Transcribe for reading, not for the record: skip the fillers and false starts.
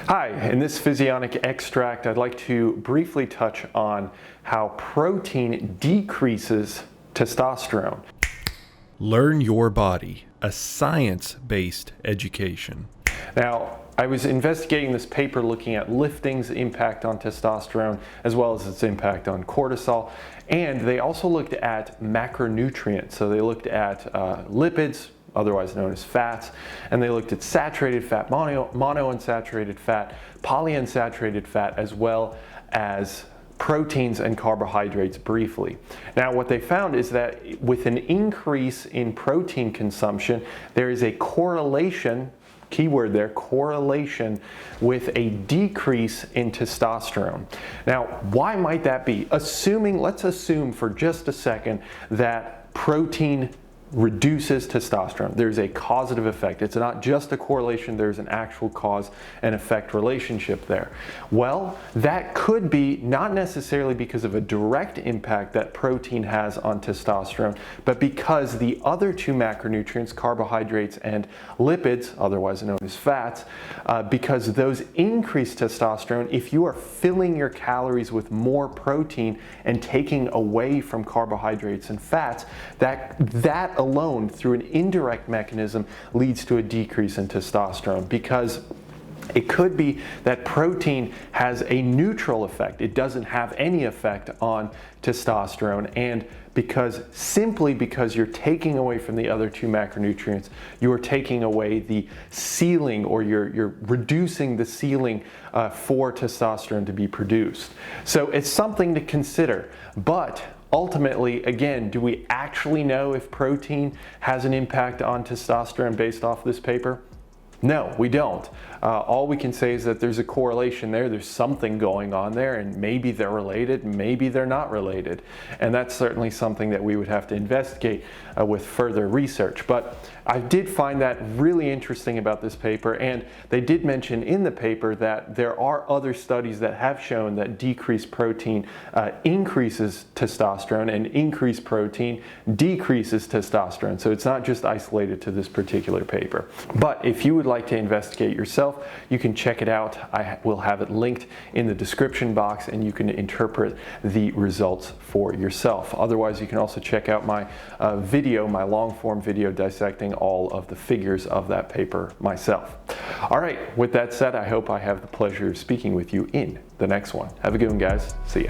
Hi, in this Physionic extract, I'd like to briefly touch on how protein decreases testosterone. Learn Your Body, a science-based education. Now, I was investigating this paper looking at lifting's impact on testosterone as well as its impact on cortisol, and they also looked at macronutrients. So they looked at lipids, otherwise known as fats, and they looked at saturated fat, monounsaturated fat, polyunsaturated fat, as well as proteins and carbohydrates briefly. Now, what they found is that with an increase in protein consumption, there is a correlation, keyword there, correlation, with a decrease in testosterone. Now, why might that be? Let's assume for just a second that protein reduces testosterone. There's a causative effect. It's not just a correlation, there's an actual cause and effect relationship there. Well, that could be not necessarily because of a direct impact that protein has on testosterone, but because the other two macronutrients, carbohydrates and lipids, otherwise known as fats, because those increase testosterone. If you are filling your calories with more protein and taking away from carbohydrates and fats, that alone, through an indirect mechanism, leads to a decrease in testosterone, because it could be that protein has a neutral effect. It doesn't have any effect on testosterone, and simply because you're taking away from the other two macronutrients, you're taking away the ceiling, or you're reducing the ceiling for testosterone to be produced. So it's something to consider, but ultimately, again, do we actually know if protein has an impact on testosterone based off this paper? No, we don't. All we can say is that there's a correlation there. There's something going on there, and maybe they're related, maybe they're not related. And that's certainly something that we would have to investigate with further research. But I did find that really interesting about this paper, and they did mention in the paper that there are other studies that have shown that decreased protein increases testosterone, and increased protein decreases testosterone. So it's not just isolated to this particular paper. But if you would like to investigate yourself, you can check it out. I will have it linked in the description box, and you can interpret the results for yourself. Otherwise, you can also check out my video, my long-form video dissecting all of the figures of that paper myself. All right, with that said, I hope I have the pleasure of speaking with you in the next one. Have a good one, guys. See ya.